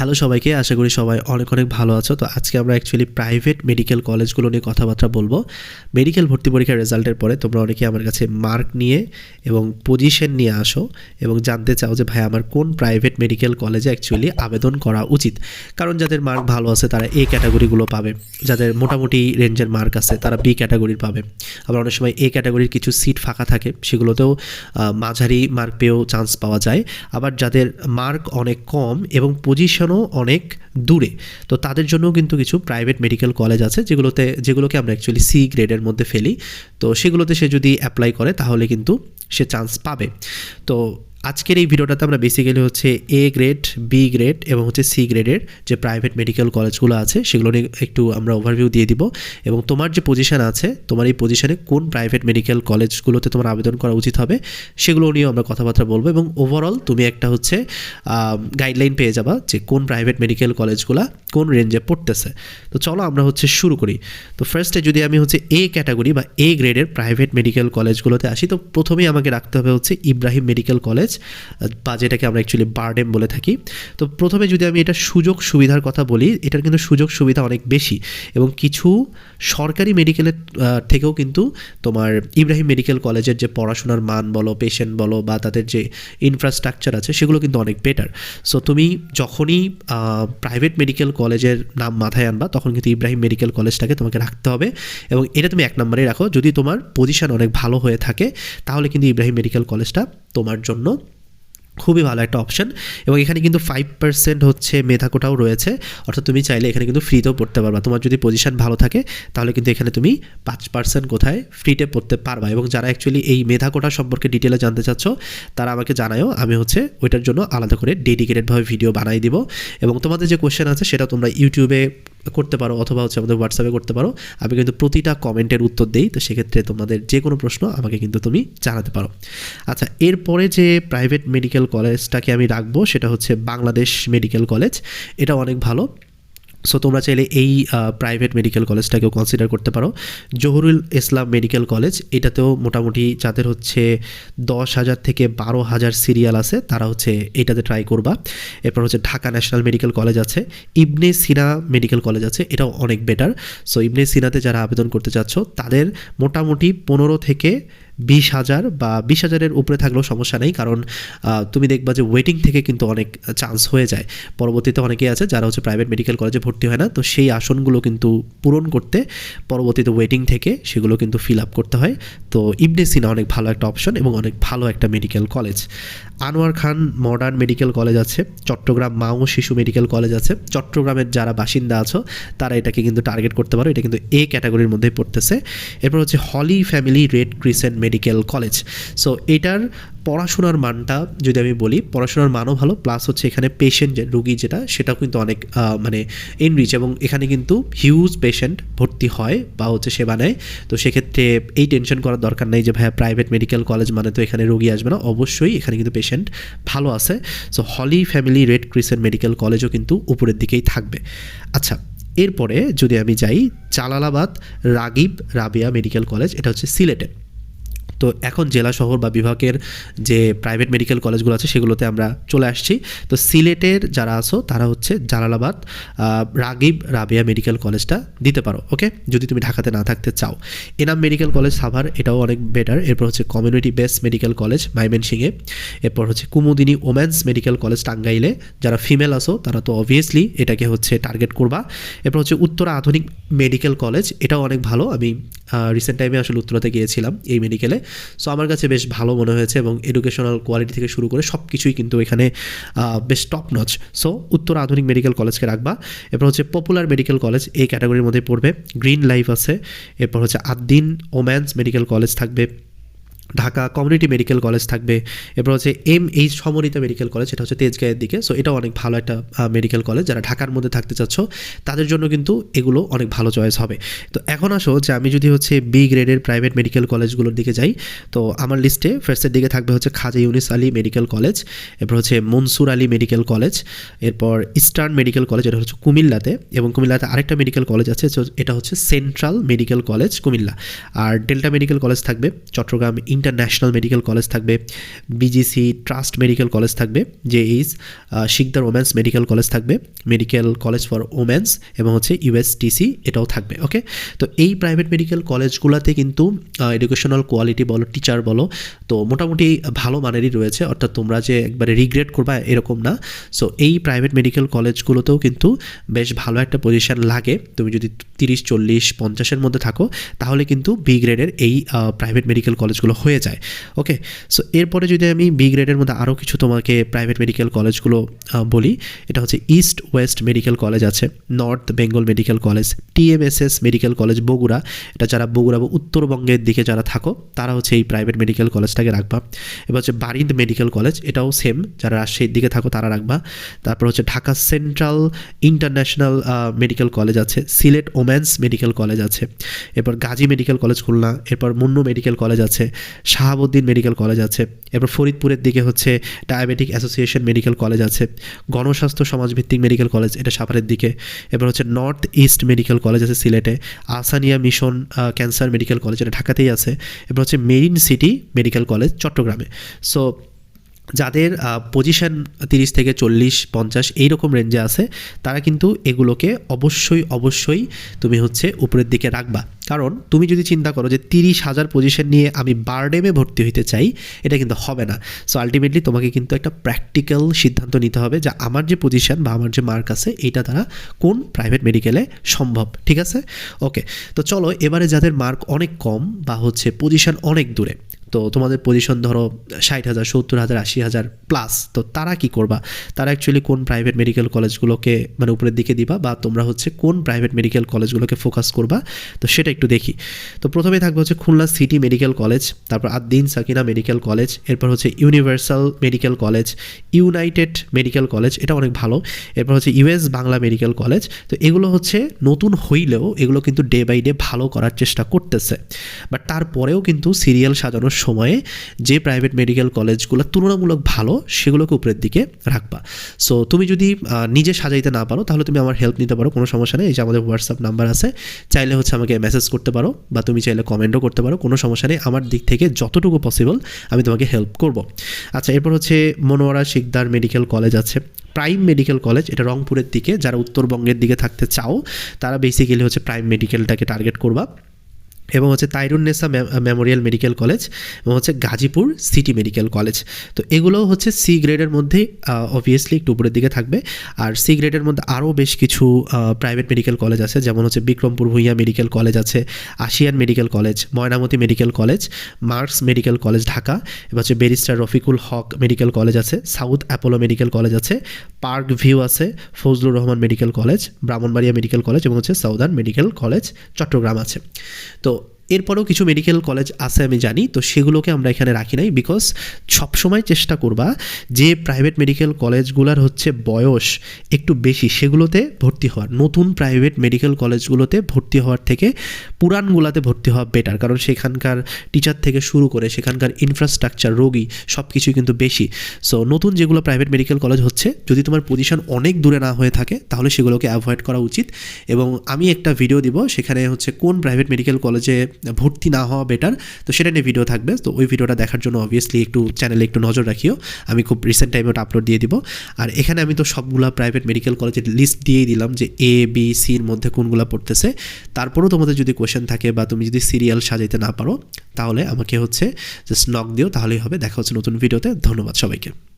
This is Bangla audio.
হ্যালো সবাইকে, আশা করি সবাই অনেক অনেক ভালো আছো। তো আজকে আমরা অ্যাকচুয়ালি প্রাইভেট মেডিকেল কলেজগুলো নিয়ে কথাবার্তা বলবো। মেডিকেল ভর্তি পরীক্ষার রেজাল্টের পরে তোমরা অনেকেই আমার কাছে মার্ক নিয়ে এবং পজিশন নিয়ে আসো এবং জানতে চাও যে ভাই আমার কোন প্রাইভেট মেডিকেল কলেজে অ্যাকচুয়ালি আবেদন করা উচিত। কারণ যাদের মার্ক ভালো আছে তারা এ ক্যাটাগরিগুলো পাবে, যাদের মোটামুটি রেঞ্জের মার্ক আছে তারা বি ক্যাটাগরির পাবে। আবার অনেক সময় এ ক্যাটাগরির কিছু সিট ফাঁকা থাকে, সেগুলোতেও মাঝারি মার্ক পেয়েও চান্স পাওয়া যায়। আবার যাদের মার্ক অনেক কম এবং পজিশনও অনেক দূরে, তো তাদের জন্যও কিন্তু কিছু প্রাইভেট মেডিকেল কলেজ আছে যেগুলোকে আমরা অ্যাকচুয়ালি সি গ্রেডের মধ্যে ফেলি। তো সেগুলোতে সে যদি অ্যাপ্লাই করে তাহলে কিন্তু সে চান্স পাবে। তো আজকের এই ভিডিওটাতে আমরা বেসিক্যালি হচ্ছে এ গ্রেড, বি গ্রেড এবং হচ্ছে সি গ্রেডের যে প্রাইভেট মেডিকেল কলেজগুলো আছে সেগুলো নিয়ে একটু আমরা ওভারভিউ দিয়ে দিব এবং তোমার যে পজিশন আছে, তোমার এই পজিশনে কোন প্রাইভেট মেডিকেল কলেজগুলোতে তোমার আবেদন করা উচিত হবে সেগুলো নিয়েও আমরা কথাবার্তা বলবো। এবং ওভারঅল তুমি একটা হচ্ছে গাইডলাইন পেয়ে যাবা যে কোন প্রাইভেট মেডিকেল কলেজগুলো কোন রেঞ্জে পড়তেছে। তো চলো আমরা হচ্ছে শুরু করি। তো ফার্স্টে যদি আমি হচ্ছে এ ক্যাটাগরি বা এ গ্রেডের প্রাইভেট মেডিকেল কলেজগুলোতে আসি, তো প্রথমেই আমাকে রাখতে হবে হচ্ছে ইব্রাহিম মেডিকেল কলেজ বা যেটাকে আমরা অ্যাকচুয়ালি বারডেম বলে থাকি। তো প্রথমে যদি আমি এটা সুযোগ সুবিধার কথা বলি, এটার কিন্তু সুযোগ সুবিধা অনেক বেশি এবং কিছু সরকারি মেডিকেলের থেকেও কিন্তু তোমার ইব্রাহিম মেডিকেল কলেজের যে পড়াশোনার মান বলো, পেশেন্ট বলো বা তাদের যে ইনফ্রাস্ট্রাকচার আছে সেগুলো কিন্তু অনেক বেটার। সো তুমি যখনই প্রাইভেট মেডিকেল কলেজের নাম মাথায় আনবা তখন কিন্তু ইব্রাহিম মেডিকেল কলেজটাকে তোমাকে রাখতে হবে এবং এটা তুমি এক নম্বরে রাখো। যদি তোমার পজিশন অনেক ভালো হয়ে থাকে তাহলে কিন্তু ইব্রাহিম মেডিকেল কলেজটা তোমার জন্য খুবই ভালো একটা অপশন। এবং এখানে কিন্তু 5% হচ্ছে মেধা কোটাও রয়েছে, অর্থাৎ তুমি চাইলে এখানে কিন্তু ফ্রিতেও পড়তে পারবা। তোমার যদি পজিশন ভালো থাকে তাহলে কিন্তু এখানে তুমি 5% কোথায় ফ্রিতে পড়তে পারবা। এবং যারা অ্যাকচুয়ালি এই মেধা কোটা সম্পর্কে ডিটেলে জানতে চাচ্ছ তারা আমাকে জানায়ও, আমি হচ্ছে ওইটার জন্য আলাদা করে ডেডিকেটেডভাবে ভিডিও বানাই দিব। এবং তোমাদের যে কোয়েশ্চেন আছে সেটা তোমরা ইউটিউবে করতে পারো অথবা হচ্ছে আমাদের হোয়াটসঅ্যাপে করতে পারো। আমি কিন্তু প্রতিটা কমেন্টের উত্তর দিই, তো সেক্ষেত্রে তোমাদের যে কোনো প্রশ্ন আমাকে কিন্তু তুমি জানাতে পারো। আচ্ছা, এরপরে যে প্রাইভেট মেডিকেল কলেজটাকে আমি রাখবো সেটা হচ্ছে বাংলাদেশ মেডিকেল কলেজ। এটা অনেক ভালো। সো তোমরা চাইলে এই প্রাইভেট মেডিকেল কলেজটাকেও কনসিডার করতে পারো। জহুরুল ইসলাম মেডিকেল কলেজ, এটাতেও মোটামুটি যাদের হচ্ছে 10,000 থেকে 12,000 সিরিয়াল আছে তারা হচ্ছে এটাতে ট্রাই করবা। এরপর হচ্ছে ঢাকা ন্যাশনাল মেডিকেল কলেজ আছে, ইবনে সিনা মেডিকেল কলেজ আছে, এটাও অনেক বেটার। সো ইবনে সিনাতে যারা আবেদন করতে চাচ্ছ তাদের মোটামুটি 15 থেকে 20,000 বা 20,000-এর উপরে থাকলেও সমস্যা নেই, কারণ তুমি দেখবা যে ওয়েটিং থেকে কিন্তু অনেক চান্স হয়ে যায়। পরবর্তীতে অনেকেই আছে যারা হচ্ছে প্রাইভেট মেডিকেল কলেজে ভর্তি হয় না, তো সেই আসনগুলো কিন্তু পূরণ করতে পরবর্তীতে ওয়েটিং থেকে সেগুলো কিন্তু ফিল আপ করতে হয়। তো ইবনে সিনা অনেক ভালো একটা অপশন এবং অনেক ভালো একটা মেডিকেল কলেজ। আনোয়ার খান মডার্ন মেডিকেল কলেজ আছে, চট্টগ্রাম মা ও শিশু মেডিকেল কলেজ আছে। চট্টগ্রামের যারা বাসিন্দা আছো তারা এটাকে কিন্তু টার্গেট করতে পারো, এটা কিন্তু এ ক্যাটাগরির মধ্যেই পড়তেছে। এরপর হচ্ছে holy family red crescent medical college. So এটার পড়াশোনার মানটা যদি আমি বলি, পড়াশোনার মানও ভালো, প্লাস হচ্ছে এখানে পেশেন্ট যে রুগী সেটাও কিন্তু অনেক মানে এনরিচ এবং এখানে কিন্তু হিউজ পেশেন্ট ভর্তি হয় বা হচ্ছে সেবা নেয়। তো সেক্ষেত্রে এই টেনশন করার দরকার নেই যে ভাইয়া প্রাইভেট মেডিকেল কলেজ মানে তো এখানে রোগী আসবে না, অবশ্যই এখানে কিন্তু পেশেন্ট ভালো আছে। সো হলি ফ্যামিলি রেড ক্রিসেন্ট মেডিকেল কলেজও কিন্তু উপরের দিকেই থাকবে। আচ্ছা, এরপরে যদি আমি যাই জালালাবাদ রাগিব রাবিয়া মেডিকেল কলেজ, এটা হচ্ছে সিলেটে। তো এখন জেলা শহর বা বিভাগের যে প্রাইভেট মেডিকেল কলেজগুলো আছে সেগুলোতে আমরা চলে আসছি। তো সিলেটের যারা আছো তারা হচ্ছে জালালাবাদ রাগিব রাবিয়া মেডিকেল কলেজটা দিতে পারো, ওকে, যদি তুমি ঢাকাতে না থাকতে চাও। এনাম মেডিকেল কলেজ সাভার, এটাও অনেক বেটার। এরপর হচ্ছে কমিউনিটি বেস মেডিকেল কলেজ ময়মনসিংহে। এরপর হচ্ছে কুমুদিনী ওমেন্স মেডিকেল কলেজ টাঙ্গাইলে। যারা ফিমেল আছো তারা তো অবভিয়াসলি এটাকে হচ্ছে টার্গেট করবা। এরপর হচ্ছে উত্তরা আধুনিক মেডিকেল কলেজ, এটাও অনেক ভালো। আমি রিসেন্ট টাইমে আসলে উত্তরাতে গিয়েছিলাম এই মেডিকেলে, সো আমার কাছে বেশ ভালো মনে হয়েছে এবং এডুকেশনাল কোয়ালিটি থেকে শুরু করে সব কিছুই কিন্তু এখানে বেশ টপ নচ। সো উত্তর আধুনিক মেডিকেল কলেজকে রাখবা। এরপর হচ্ছে পপুলার মেডিকেল কলেজ এই ক্যাটাগরির মধ্যে পড়বে, গ্রিন লাইফ আছে। এরপর হচ্ছে আদ্দিন ওম্যান্স মেডিকেল কলেজ থাকবে, ঢাকা কমিউনিটি মেডিকেল কলেজ থাকবে। এরপর হচ্ছে MH সমরিতা মেডিকেল কলেজ, এটা হচ্ছে তেজগাঁয়ের দিকে। সো এটাও অনেক ভালো একটা মেডিকেল কলেজ, যারা ঢাকার মধ্যে থাকতে চাচ্ছ তাদের জন্য কিন্তু এগুলো অনেক ভালো চয়েস হবে। তো এখন আসো যে আমি যদি হচ্ছে বি গ্রেডের প্রাইভেট মেডিকেল কলেজগুলোর দিকে যাই, তো আমার লিস্টে ফার্স্টের দিকে থাকবে হচ্ছে খাজা ইউনিস আলী মেডিকেল কলেজ, এরপর হচ্ছে মনসুর আলী মেডিকেল কলেজ, এরপর ইস্টার্ন মেডিকেল কলেজ, এটা হচ্ছে কুমিল্লাতে। এবং কুমিল্লাতে আরেকটা মেডিকেল কলেজ আছে, এটা হচ্ছে সেন্ট্রাল মেডিকেল কলেজ কুমিল্লা। আর ডেল্টা মেডিকেল কলেজ থাকবে চট্টগ্রাম ইন্টারন্যাশনাল মেডিকেল কলেজ থাকবে, বিজিসি ট্রাস্ট মেডিকেল কলেজ থাকবে, Jois Sikdar women's medical college থাকবে, মেডিকেল কলেজ ফর ওমেন্স এবং হচ্ছে ইউএসটিসি এটাও থাকবে। ওকে, তো এই প্রাইভেট মেডিকেল কলেজগুলোতে কিন্তু এডুকেশনাল কোয়ালিটি বলো, টিচার বলো, তো মোটামুটি ভালো মানেরই রয়েছে, অর্থাৎ তোমরা যে একবারে রিগ্রেট করবা এরকম না। সো এই প্রাইভেট মেডিকেল কলেজগুলোতেও কিন্তু বেশ ভালো একটা পজিশন লাগে। তুমি যদি 30, 40, 50-এর মধ্যে থাকো তাহলে কিন্তু বি গ্রেডের এই প্রাইভেট মেডিকেল কলেজগুলো হয়ে যায়। ওকে, সো এরপরে যদি আমি বি গ্রেডের মধ্যে আরও কিছু তোমাকে প্রাইভেট মেডিকেল কলেজগুলো বলি, এটা হচ্ছে ইস্ট ওয়েস্ট মেডিকেল কলেজ আছে, north Bengal medical college, TMSS medical college Bogura, এটা যারা বগুড়া বা উত্তরবঙ্গের দিকে যারা থাকো তারা হচ্ছে এই প্রাইভেট মেডিকেল কলেজটাকে রাখবা। এবার হচ্ছে বারিন্দ মেডিকেল কলেজ, এটাও সেম, যারা রাজশাহীর দিকে থাকো তারা রাখবা। তারপর হচ্ছে Dhaka central international medical college আছে, সিলেট ওমেন্স মেডিকেল কলেজ আছে, এরপর গাজী মেডিকেল কলেজ খুলনা, এরপর মুন্নু মেডিকেল কলেজ আছে, শাহাবুদ্দিন মেডিকেল কলেজ আছে, এরপর ফরিদপুরের দিকে হচ্ছে ডায়াবেটিক অ্যাসোসিয়েশন মেডিকেল কলেজ আছে, গণস্বাস্থ্য সমাজভিত্তিক মেডিকেল কলেজ এটা সাভারের দিকে, এরপর হচ্ছে নর্থ ইস্ট মেডিকেল কলেজ আছে সিলেটে, Asania mission cancer medical college এটা ঢাকাতেই আছে, এরপর হচ্ছে মেরিন সিটি মেডিকেল কলেজ চট্টগ্রামে। সো যাদের পজিশন 30 থেকে 40, 50 এইরকম রেঞ্জে আছে তারা কিন্তু এগুলোকে অবশ্যই তুমি হচ্ছে উপরের দিকে রাখবা। কারণ তুমি যদি চিন্তা করো যে 30,000 পজিশন নিয়ে আমি বারডেমে ভর্তি হইতে চাই, এটা কিন্তু হবে না। সো আলটিমেটলি তোমাকে কিন্তু একটা প্র্যাকটিক্যাল সিদ্ধান্ত নিতে হবে যে আমার যে পজিশন বা আমার যে মার্ক আছে এইটা দ্বারা কোন প্রাইভেট মেডিকেলে সম্ভব। ঠিক আছে, ওকে, তো চলো এবারে যাদের মার্ক অনেক কম বা হচ্ছে পজিশন অনেক দূরে, তো তোমাদের পজিশন ধরো 60,000, 70,000, 80,000 প্লাস, তো তারা কি করবা? তারা অ্যাকচুয়ালি কোন প্রাইভেট মেডিকেল কলেজগুলোকে মানে উপরের দিকে দিবা বা তোমরা হচ্ছে কোন প্রাইভেট মেডিকেল কলেজগুলোকে ফোকাস করবা, তো সেটা একটু দেখি। তো প্রথমে থাকবে হচ্ছে খুলনা সিটি মেডিকেল কলেজ, তারপর আদ্দিন সাকিনা মেডিকেল কলেজ, এরপর হচ্ছে universal medical college, United medical college এটা অনেক ভালো, এরপর হচ্ছে ইউএস বাংলা মেডিকেল কলেজ। তো এগুলো হচ্ছে নতুন হইলেও এগুলো কিন্তু ডে বাই ডে ভালো করার চেষ্টা করতেছে, বাট তারপরেও কিন্তু সিরিয়াল সাজানোর সময়ে যে প্রাইভেট মেডিকেল কলেজগুলো তুলনামূলক ভালো সেগুলোকে উপরের দিকে রাখবা। সো তুমি যদি নিজে সাজাইতে না পারো তাহলে তুমি আমার হেল্প নিতে পারো, কোনো সমস্যা নেই। এই যে আমাদের হোয়াটসঅ্যাপ নাম্বার আছে, চাইলে হচ্ছে আমাকে মেসেজ করতে পারো বা তুমি চাইলে কমেন্টও করতে পারো, কোনো সমস্যা নেই। আমার দিক থেকে যতটুকু পসিবল আমি তোমাকে হেল্প করব। আচ্ছা, এরপর হচ্ছে মনোয়ারা শিকদার মেডিকেল কলেজ আছে, প্রাইম মেডিকেল কলেজ এটা রংপুরের দিকে, যারা উত্তরবঙ্গের দিকে থাকতে চাও তারা বেসিক্যালি হচ্ছে প্রাইম মেডিকেলটাকে টার্গেট করবা। এবং হচ্ছে তাইরুন্নেসা মেমোরিয়াল মেডিকেল কলেজ এবং হচ্ছে গাজীপুর সিটি মেডিকেল কলেজ। তো এগুলো হচ্ছে সি গ্রেডের মধ্যে অবভিয়াসলি একটু উপরের দিকে থাকবে। আর সি গ্রেডের মধ্যে আরও বেশ কিছু প্রাইভেট মেডিকেল কলেজ আছে, যেমন হচ্ছে বিক্রমপুর ভূঁইয়া মেডিকেল কলেজ আছে, Ashiyan medical college, Mainamati medical college, Marks medical college Dhaka, এবার হচ্ছে barrister Rafiqul Haque medical college আছে, সাউথ অ্যাপোলো মেডিকেল কলেজ আছে, পার্ক ভিউ আছে, Fazlur Rahman medical college, Brahmanbaria medical college এবং হচ্ছে সাউদার্ন মেডিকেল কলেজ চট্টগ্রাম আছে। তো এরপরেও কিছু মেডিকেল কলেজ আছে আমি জানি, তো সেগুলোকে আমরা এখানে রাখি নাই, বিকজ সবসময় চেষ্টা করবা যে প্রাইভেট মেডিকেল কলেজগুলোর হচ্ছে বয়স একটু বেশি সেগুলোতে ভর্তি হওয়ার, নতুন প্রাইভেট মেডিকেল কলেজগুলোতে ভর্তি হওয়ার থেকে পুরানগুলোতে ভর্তি হওয়া বেটার। কারণ সেখানকার টিচার থেকে শুরু করে সেখানকার ইনফ্রাস্ট্রাকচার, রোগী সব কিছুই কিন্তু বেশি। সো নতুন যেগুলো প্রাইভেট মেডিকেল কলেজ হচ্ছে, যদি তোমার পজিশন অনেক দূরে না হয়ে থাকে তাহলে সেগুলোকে অ্যাভয়েড করা উচিত। এবং আমি একটা ভিডিও দিব সেখানে হচ্ছে কোন প্রাইভেট মেডিকেল কলেজে ভর্তি না হওয়া বেটার, তো সেটা নিয়ে ভিডিও থাকবে। তো ওই ভিডিওটা দেখার জন্য অবভিয়াসলি একটু চ্যানেলে একটু নজর রাখিও, আমি খুব রিসেন্ট টাইমে ওটা আপলোড দিয়ে দিব। আর এখানে আমি তো সবগুলা প্রাইভেট মেডিকেল কলেজের লিস্ট দিয়েই দিলাম যে এ বি সির মধ্যে কোনগুলো পড়তেছে। তারপরেও তোমাদের যদি কোয়েশ্চেন থাকে বা তুমি যদি সিরিয়াল সাজাইতে না পারো তাহলে আমাকে হচ্ছে জাস্ট নক দিও, তাহলেই হবে। দেখা হচ্ছে নতুন ভিডিওতে। ধন্যবাদ সবাইকে।